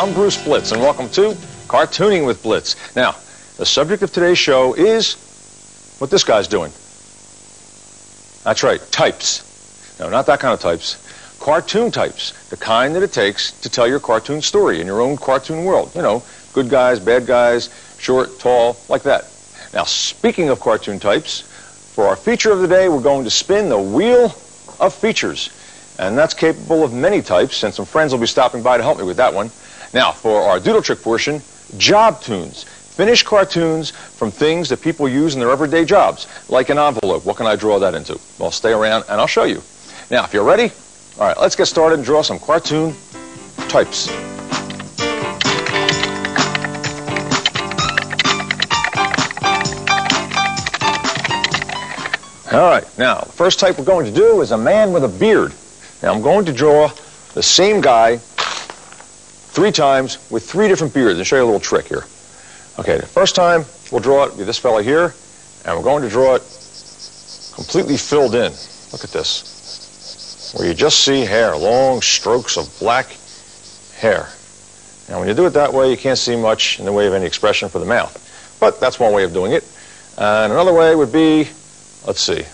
I'm Bruce Blitz, and welcome to Cartooning with Blitz. Now, the subject of today's show is what this guy's doing. That's right, types. No, not that kind of types. Cartoon types, the kind that it takes to tell your cartoon story in your own cartoon world. You know, good guys, bad guys, short, tall, like that. Now, speaking of cartoon types, for our feature of the day, we're going to spin the wheel of features. And that's capable of many types, and some friends will be stopping by to help me with that one. Now, for our doodle trick portion, job tunes. Finished cartoons from things that people use in their everyday jobs, like an envelope. What can I draw that into? Well, stay around and I'll show you. Now, if you're ready, all right, let's get started and draw some cartoon types. All right, now, the first type we're going to do is a man with a beard. Now, I'm going to draw the same guy 3 times with 3 different beards. I'll show you a little trick here. Okay, the first time we'll draw it with this fella here, and we're going to draw it completely filled in. Look at this, where you just see hair, long strokes of black hair. Now, when you do it that way, you can't see much in the way of any expression for the mouth. But that's one way of doing it. And another way would be, let's see,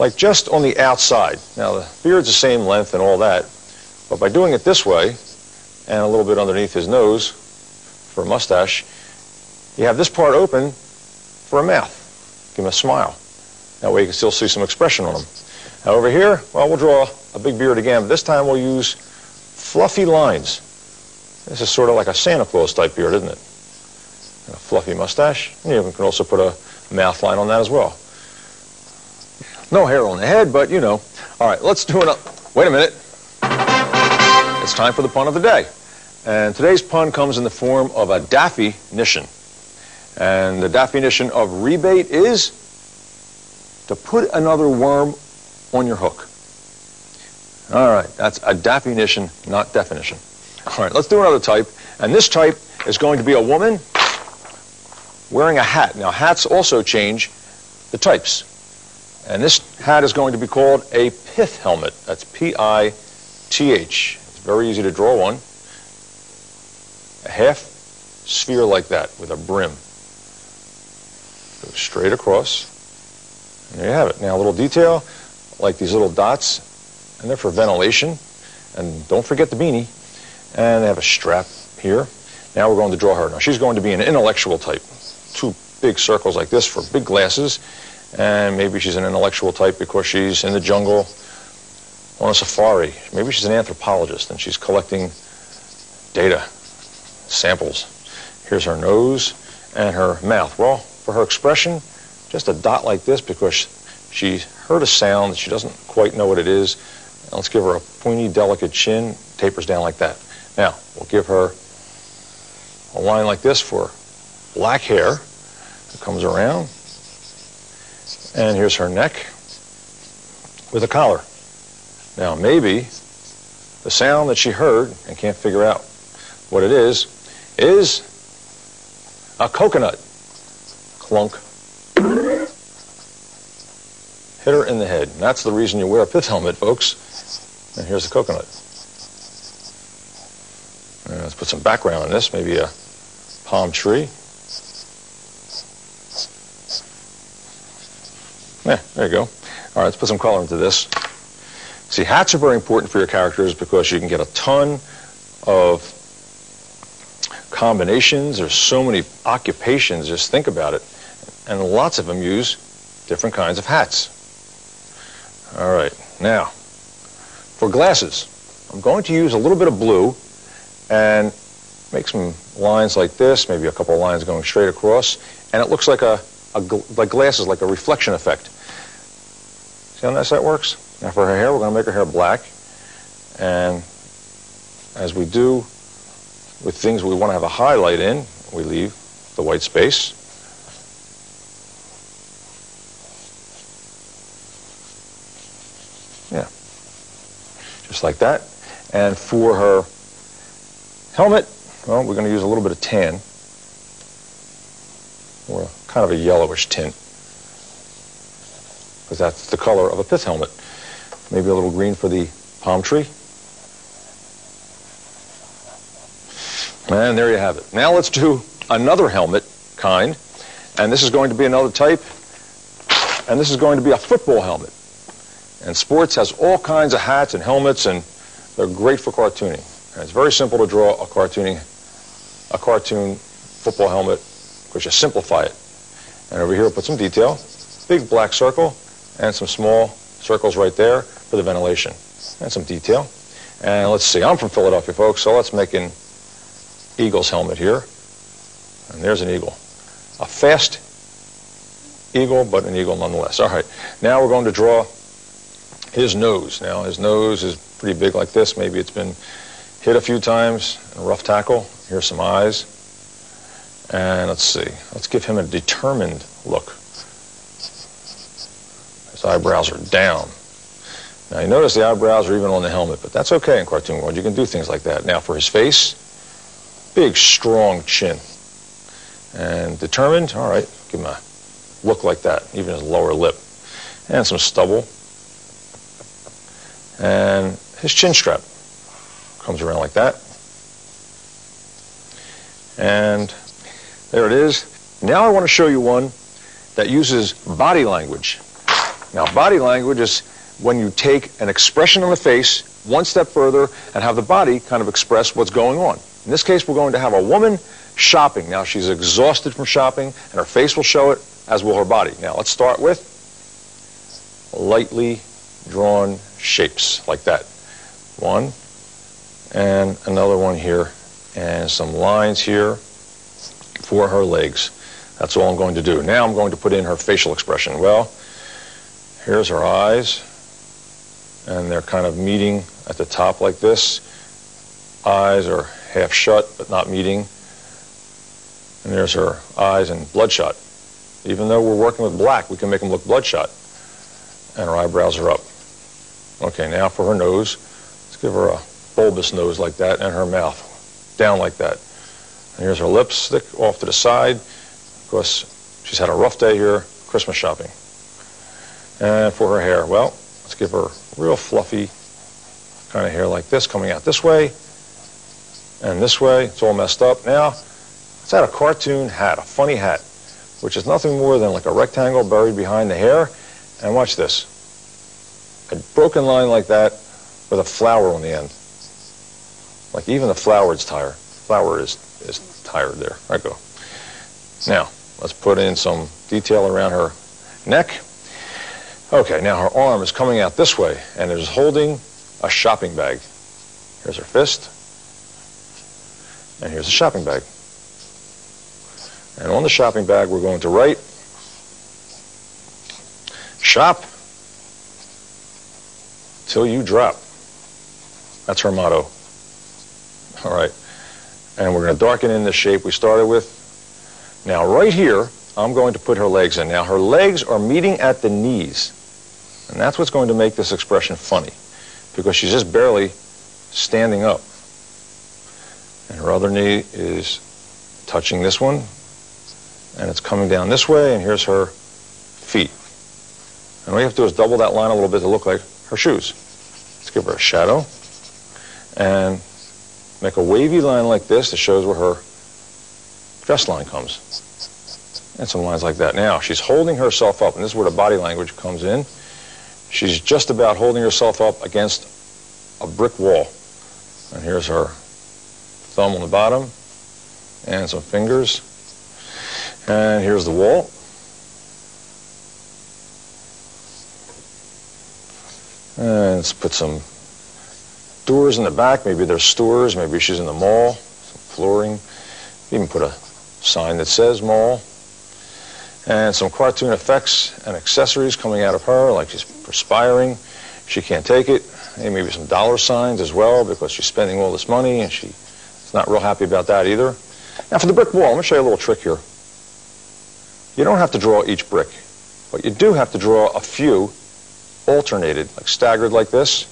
like just on the outside. Now, the beard's the same length and all that, but by doing it this way, and a little bit underneath his nose for a mustache, you have this part open for a mouth. Give him a smile. That way you can still see some expression on him. Now, over here, well, we'll draw a big beard again, but this time we'll use fluffy lines. This is sort of like a Santa Claus type beard, isn't it? And a fluffy mustache. And you can also put a mouth line on that as well. No hair on the head, but you know. All right, let's do it. Wait a minute. It's time for the pun of the day. And today's pun comes in the form of a definition. And the definition of rebate is to put another worm on your hook. All right, that's a definition, not definition. All right, let's do another type. And this type is going to be a woman wearing a hat. Now, hats also change the types. And this hat is going to be called a pith helmet. That's P-I-T-H. It's very easy to draw one. A half sphere like that with a brim. Go straight across. And there you have it. Now, a little detail, like these little dots, and they're for ventilation. And don't forget the beanie. And they have a strap here. Now we're going to draw her. Now, she's going to be an intellectual type. 2 big circles like this for big glasses. And maybe she's an intellectual type because she's in the jungle on a safari. Maybe she's an anthropologist and she's collecting data, samples. Here's her nose and her mouth. Well, for her expression, just a dot like this because she heard a sound that she doesn't quite know what it is. Let's give her a pointy, delicate chin, tapers down like that. Now, we'll give her a line like this for black hair that comes around. And here's her neck with a collar. Now, maybe the sound that she heard and can't figure out what it is a coconut. Clunk. Hit her in the head. And that's the reason you wear a pith helmet, folks. And here's the coconut. And let's put some background on this, maybe a palm tree. Yeah, there you go. All right, let's put some color into this. See, hats are very important for your characters because you can get a ton of combinations. There's so many occupations, just think about it. And lots of them use different kinds of hats. All right, now, for glasses, I'm going to use a little bit of blue and make some lines like this, maybe a couple of lines going straight across, and it looks like like glasses, like a reflection effect. See how nice that works? Now for her hair, we're going to make her hair black. And as we do with things we want to have a highlight in, we leave the white space. Yeah, just like that. And for her helmet, well, we're going to use a little bit of tan, or kind of a yellowish tint, because that's the color of a pith helmet. Maybe a little green for the palm tree. And there you have it. Now let's do another helmet kind, and this is going to be another type, and this is going to be a football helmet. And sports has all kinds of hats and helmets, and they're great for cartooning. And it's very simple to draw a cartoon football helmet, because you simplify it. And over here we'll put some detail, big black circle, and some small circles right there for the ventilation, and some detail. And let's see, I'm from Philadelphia, folks, so let's make an Eagles helmet here. And there's an eagle. A fast eagle, but an eagle nonetheless. All right, now we're going to draw his nose. Now his nose is pretty big like this. Maybe it's been hit a few times in a rough tackle. Here's some eyes. And let's see, let's give him a determined look. His eyebrows are down. Now you notice the eyebrows are even on the helmet, but that's okay in cartoon world. You can do things like that. Now for his face, big strong chin. And determined, all right, give him a look like that, even his lower lip. And some stubble. And his chin strap comes around like that. And there it is. Now I want to show you one that uses body language. Now body language is when you take an expression on the face one step further and have the body kind of express what's going on. In this case, we're going to have a woman shopping. Now she's exhausted from shopping, and her face will show it, as will her body. Now let's start with lightly drawn shapes like that. One and another one here, and some lines here for her legs. That's all I'm going to do. Now I'm going to put in her facial expression. Well, here's her eyes, and they're kind of meeting at the top like this. Eyes are half shut but not meeting. And there's her eyes and bloodshot. Even though we're working with black, we can make them look bloodshot. And her eyebrows are up. Okay, now for her nose, let's give her a bulbous nose like that, and her mouth down like that. And here's her lips, stick off to the side, because she's had a rough day here, Christmas shopping. And for her hair, well, let's give her real fluffy kind of hair like this, coming out this way and this way. It's all messed up. Now, let's add a cartoon hat, a funny hat, which is nothing more than like a rectangle buried behind the hair. And watch this. A broken line like that with a flower on the end. Like even the flower is tired. Flower is tired there. There I go. Now, let's put in some detail around her neck. Okay, now her arm is coming out this way and is holding a shopping bag. Here's her fist. And here's the shopping bag. And on the shopping bag, we're going to write, shop till you drop. That's her motto. All right. And we're going to darken in the shape we started with. Now, right here, I'm going to put her legs in. Now, her legs are meeting at the knees. And that's what's going to make this expression funny, because she's just barely standing up. And her other knee is touching this one, and it's coming down this way, and here's her feet. And all you have to do is double that line a little bit to look like her shoes. Let's give her a shadow, and make a wavy line like this that shows where her dress line comes. And some lines like that. Now, she's holding herself up, and this is where the body language comes in. She's just about holding herself up against a brick wall. And here's her thumb on the bottom, and some fingers. And here's the wall. And let's put some doors in the back. Maybe there's stores. Maybe she's in the mall. Some flooring. Even put a sign that says mall. And some cartoon effects and accessories coming out of her, like she's perspiring. She can't take it. And maybe some dollar signs as well, because she's spending all this money and she's not real happy about that either. Now for the brick wall, I'm going to show you a little trick here. You don't have to draw each brick, but you do have to draw a few alternated, like staggered like this,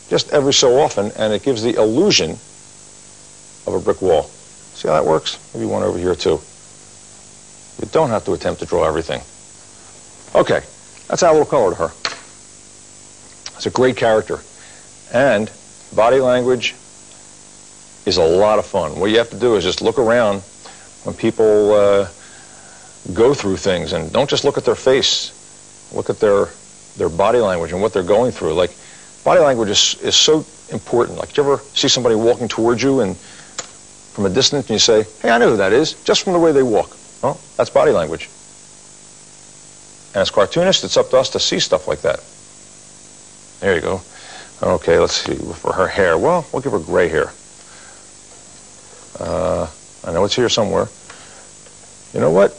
just every so often, and it gives the illusion of a brick wall. See how that works? Maybe one over here too. You don't have to attempt to draw everything. Okay, let's add a little color to her. It's a great character. And body language is a lot of fun. What you have to do is just look around when people go through things, and don't just look at their face. Look at their body language and what they're going through. Like, body language is so important. Like, do you ever see somebody walking towards you and from a distance and you say, hey, I know who that is, just from the way they walk? Well, that's body language. And as cartoonists, it's up to us to see stuff like that. There you go. Okay, let's see. For her hair, well, we'll give her gray hair. I know it's here somewhere. You know what?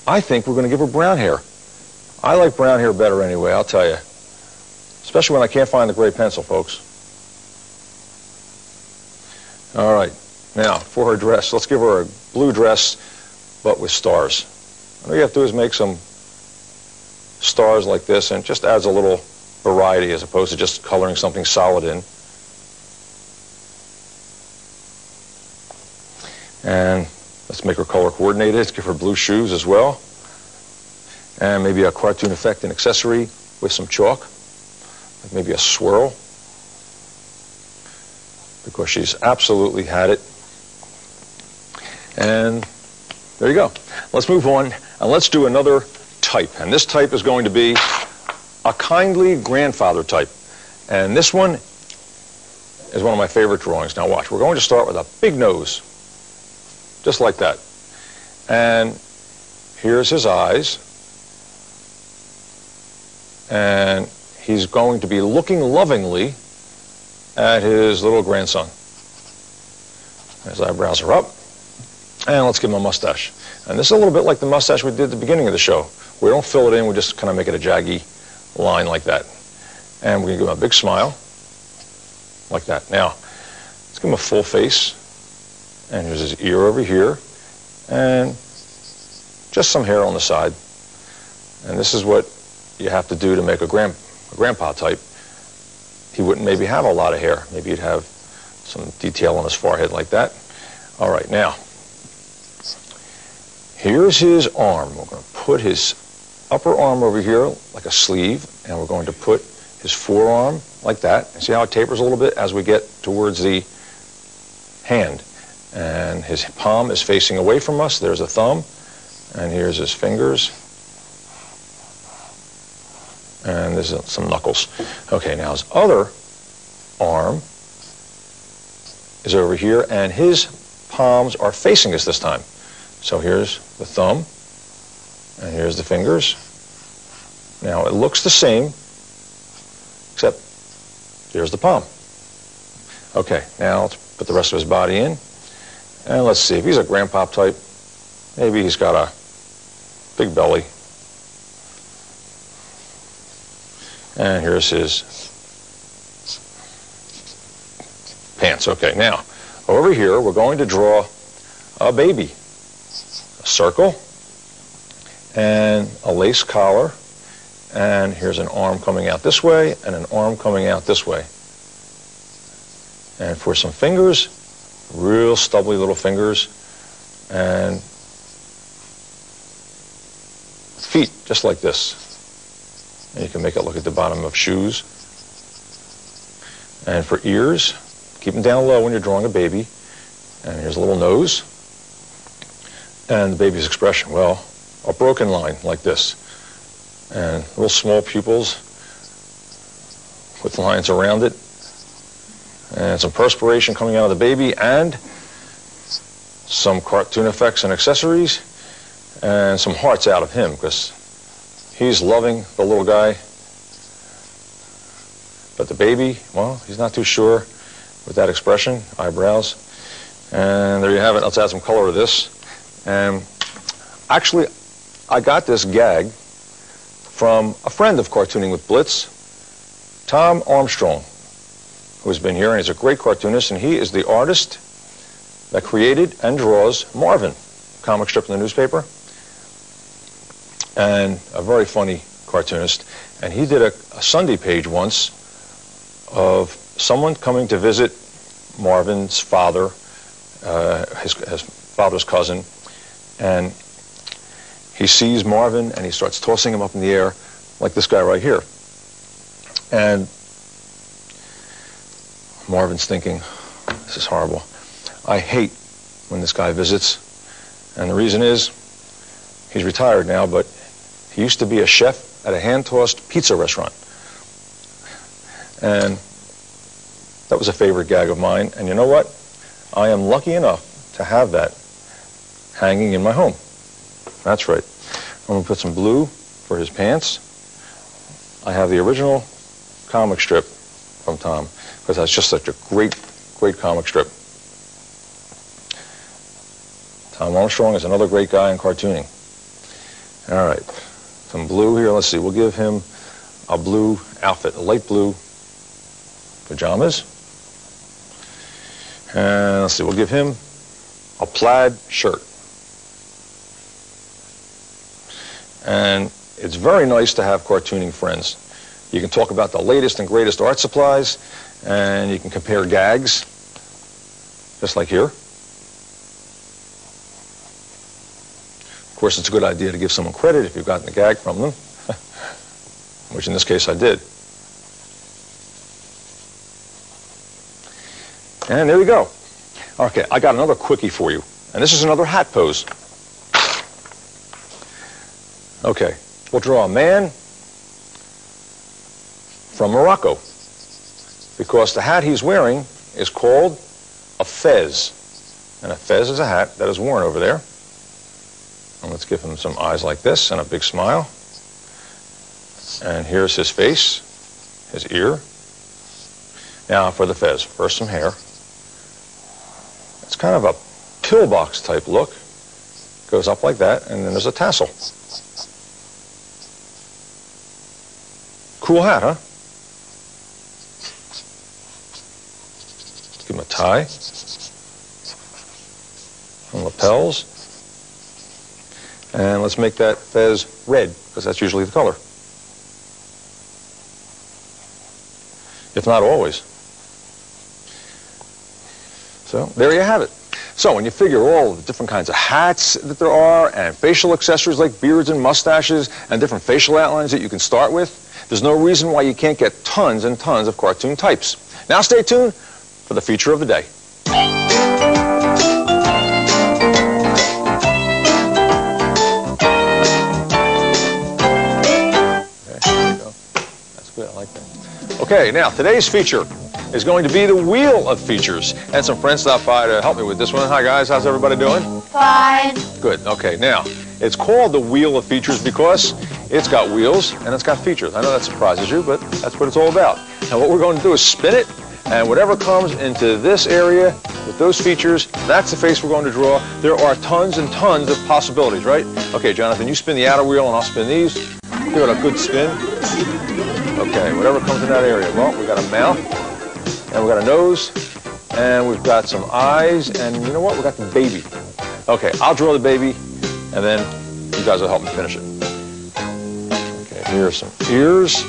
I think we're going to give her brown hair. I like brown hair better anyway, I'll tell you. Especially when I can't find the gray pencil, folks. All right. Now, for her dress, let's give her a blue dress, but with stars. All you have to do is make some stars like this, and it just adds a little variety as opposed to just coloring something solid in. And let's make her color coordinated. Let's give her blue shoes as well. And maybe a cartoon effect and accessory with some chalk. Like maybe a swirl. Because she's absolutely had it. And there you go. Let's move on and let's do another type. And this type is going to be a kindly grandfather type. And this one is one of my favorite drawings. Now watch, we're going to start with a big nose. Just like that. And here's his eyes. And he's going to be looking lovingly at his little grandson. His eyebrows are up. And let's give him a mustache. And this is a little bit like the mustache we did at the beginning of the show. We don't fill it in, we just kind of make it a jaggy line like that. And we're going to give him a big smile. Like that. Now, let's give him a full face. And here's his ear over here. And just some hair on the side. And this is what you have to do to make a grandpa type. He wouldn't maybe have a lot of hair. Maybe he'd have some detail on his forehead like that. All right, now, here's his arm. We're going to put his upper arm over here like a sleeve, and we're going to put his forearm like that. And see how it tapers a little bit as we get towards the hand. And his palm is facing away from us. There's a thumb. And here's his fingers. And there's some knuckles. Okay, now his other arm is over here, and his palms are facing us this time. So here's the thumb, and here's the fingers. Now it looks the same, except here's the palm. Okay, now let's put the rest of his body in. And let's see, if he's a grandpa type, maybe he's got a big belly. And here's his pants. Okay, now, over here, we're going to draw a baby. A circle, and a lace collar, and here's an arm coming out this way, and an arm coming out this way. And for some fingers, real stubbly little fingers, and feet just like this. And you can make it look at the bottom of shoes. And for ears, keep them down low when you're drawing a baby. And here's a little nose. And the baby's expression, well, a broken line like this. And little small pupils with lines around it. And some perspiration coming out of the baby, and some cartoon effects and accessories, and some hearts out of him, because he's loving the little guy. But the baby, well, he's not too sure with that expression, eyebrows. And there you have it. Let's add some color to this. And actually, I got this gag from a friend of Cartooning with Blitz, Tom Armstrong, who's been here, and he's a great cartoonist, and he is the artist that created and draws Marvin, comic strip in the newspaper, and a very funny cartoonist. And he did a Sunday page once of someone coming to visit Marvin's father, his father's cousin, and he sees Marvin and he starts tossing him up in the air like this guy right here. And Marvin's thinking, this is horrible. I hate when this guy visits, and the reason is he's retired now, but he used to be a chef at a hand-tossed pizza restaurant. And that was a favorite gag of mine, and you know what? I am lucky enough to have that hanging in my home. That's right. I'm going to put some blue for his pants. I have the original comic strip from Tom, because that's just such a great comic strip. Tom Armstrong is another great guy in cartooning. All right, some blue here. Let's see, we'll give him a blue outfit, a light blue pajamas. And let's see, we'll give him a plaid shirt. And it's very nice to have cartooning friends. You can talk about the latest and greatest art supplies, and you can compare gags, just like here. Of course, it's a good idea to give someone credit if you've gotten a gag from them, which in this case I did. And there you go. Okay, I got another quickie for you, and this is another hat pose. Okay, we'll draw a man from Morocco, because the hat he's wearing is called a fez. And a fez is a hat that is worn over there. And let's give him some eyes like this and a big smile. And here's his face, his ear. Now for the fez, first some hair. It's kind of a pillbox type look. Goes up like that, and then there's a tassel. Cool hat, huh? Give him a tie. Some lapels. And let's make that fez red, because that's usually the color. If not always. So there you have it. So when you figure all the different kinds of hats that there are, and facial accessories like beards and mustaches, and different facial outlines that you can start with, there's no reason why you can't get tons and tons of cartoon types. Now stay tuned for the feature of the day. Okay, there you go. That's good, I like that. Okay, now today's feature is going to be the Wheel of Features. And some friends stopped by to help me with this one. Hi guys, how's everybody doing? Fine. Good, okay, now, it's called the Wheel of Features because it's got wheels and it's got features. I know that surprises you, but that's what it's all about. And what we're going to do is spin it, and whatever comes into this area with those features, that's the face we're going to draw. There are tons and tons of possibilities, right? Okay, Jonathan, you spin the outer wheel and I'll spin these. Give it a good spin. Okay, whatever comes in that area. Well, we've got a mouth, and we've got a nose, and we've got some eyes, and you know what? We've got the baby. Okay, I'll draw the baby, and then you guys will help me finish it. Okay, here are some ears.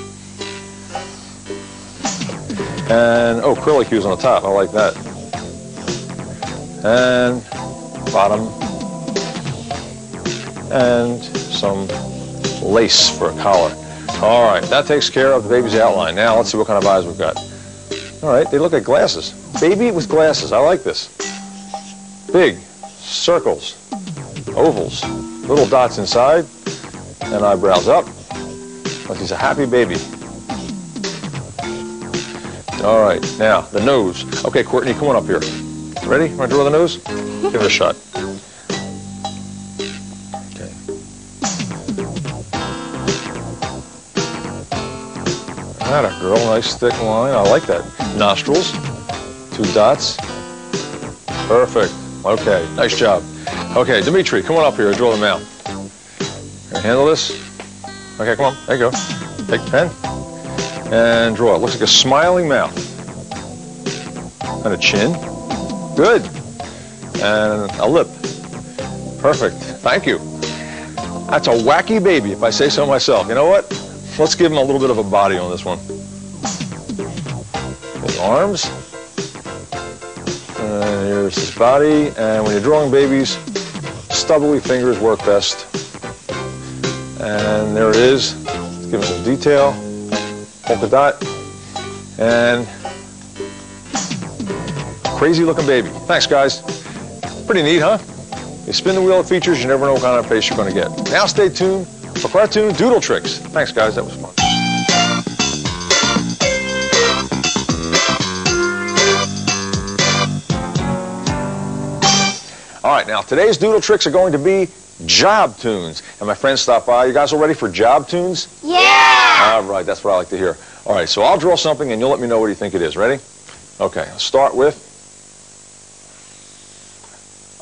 And, oh, curlicues on the top. I like that. And bottom. And some lace for a collar. All right, that takes care of the baby's outline. Now, let's see what kind of eyes we've got. All right, they look like glasses. Baby with glasses. I like this. Big circles, ovals, little dots inside, and eyebrows up. Like he's a happy baby. All right, now the nose. Okay, Courtney, come on up here. Ready? Want to draw the nose? Give it a shot. Okay. Atta girl, nice thick line. I like that. Nostrils, 2 dots. Perfect. Okay, nice job. Okay, Dimitri, come on up here and draw the mouth. Can you handle this? Okay, come on. There you go. Take the pen and draw it. Looks like a smiling mouth. And a chin. Good. And a lip. Perfect. Thank you. That's a wacky baby, if I say so myself. You know what? Let's give him a little bit of a body on this one. His arms. And here's his body. And when you're drawing babies, stubbly fingers work best. And there it is. Let's give him some detail. Polka dot. And crazy looking baby. Thanks, guys. Pretty neat, huh? You spin the wheel of features, you never know what kind of face you're going to get. Now stay tuned for cartoon doodle tricks. Thanks, guys. That was fun. All right, now today's doodle tricks are going to be job tunes. And my friends stopped by. You guys all ready for job tunes? Yeah! All right, that's what I like to hear. All right, so I'll draw something and you'll let me know what you think it is. Ready? Okay, I'll start with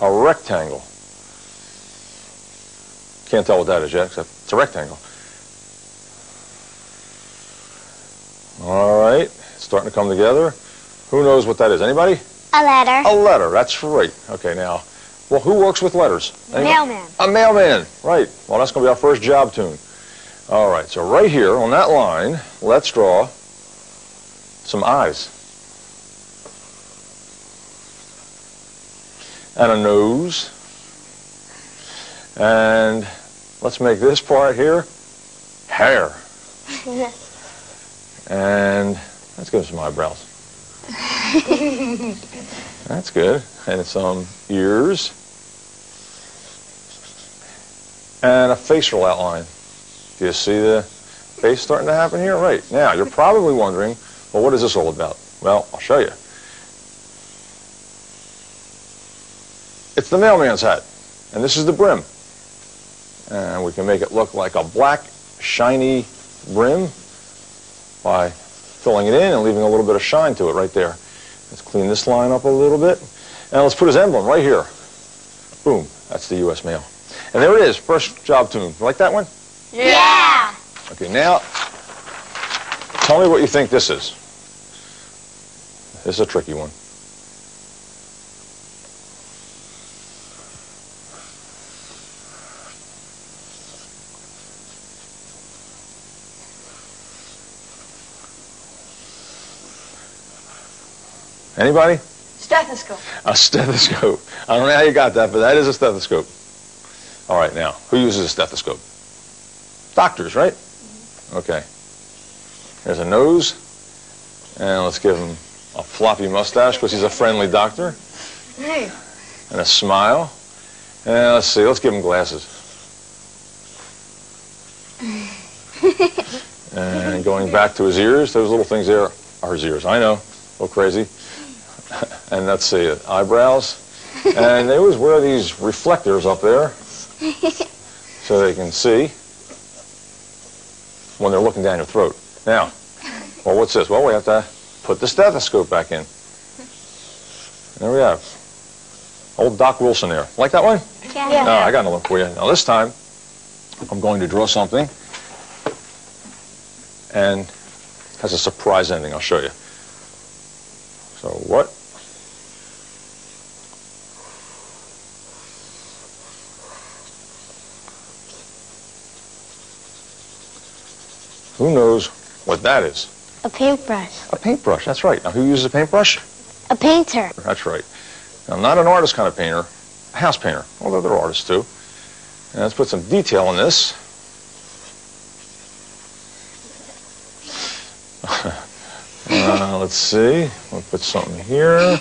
a rectangle. Can't tell what that is yet, except it's a rectangle. All right, it's starting to come together. Who knows what that is? Anybody? A letter. A letter, that's right. Okay, now, well, who works with letters? Anybody? Mailman. A mailman, right. Well, that's going to be our first job tune. All right, so right here on that line, let's draw some eyes. And a nose. And let's make this part here hair. And let's give him some eyebrows. That's good. And some ears. And a facial outline. Do you see the face starting to happen here? Right. Now, you're probably wondering, well, what is this all about? Well, I'll show you. It's the mailman's hat. And this is the brim. And we can make it look like a black, shiny brim by filling it in and leaving a little bit of shine to it right there. Let's clean this line up a little bit. And let's put his emblem right here. Boom. That's the U.S. mail. And there it is. First job tune. You like that one? Yeah! Okay, now, tell me what you think this is. This is a tricky one. Anybody? Stethoscope. A stethoscope. I don't know how you got that, but that is a stethoscope. All right, now, who uses a stethoscope? Doctors, right? Okay. There's a nose, and let's give him a floppy mustache because he's a friendly doctor. Hey. And a smile. And let's see, let's give him glasses. And going back to his ears, those little things there are his ears. I know, a little crazy. And let's see, eyebrows. And they always wear these reflectors up there so they can see when they're looking down your throat. Now, well, what's this? Well, we have to put the stethoscope back in. There we have. Old Doc Wilson there. Like that one? Yeah. No, I got another one for you. Now, this time, I'm going to draw something. And it has a surprise ending. I'll show you. So what? Who knows what that is? A paintbrush. A paintbrush, that's right. Now, who uses a paintbrush? A painter. That's right. Now, not an artist kind of painter, a house painter, although they're artists too. And let's put some detail in this. Let's see. We'll put something here.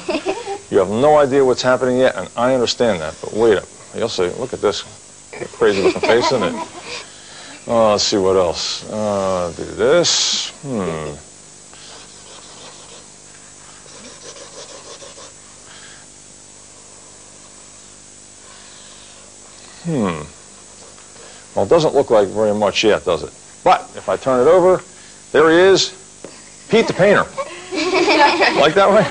You have no idea what's happening yet, and I understand that, but wait up. You'll see. Look at this crazy looking face, isn't it? Oh, let's see what else. Do this. Well, it doesn't look like very much yet, does it? But if I turn it over, there he is, Pete the Painter. Like that way?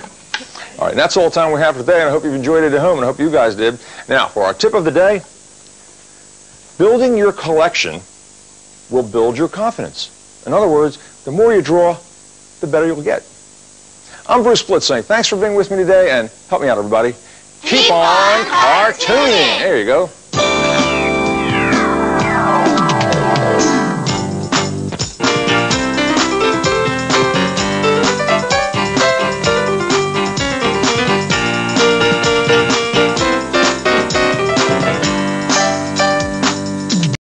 All right, that's all the time we have for today, and I hope you've enjoyed it at home, and I hope you guys did. Now, for our tip of the day, building your collection will build your confidence. In other words, the more you draw, the better you'll get. I'm Bruce Blica saying thanks for being with me today, and help me out, everybody. Keep on cartooning. There you go.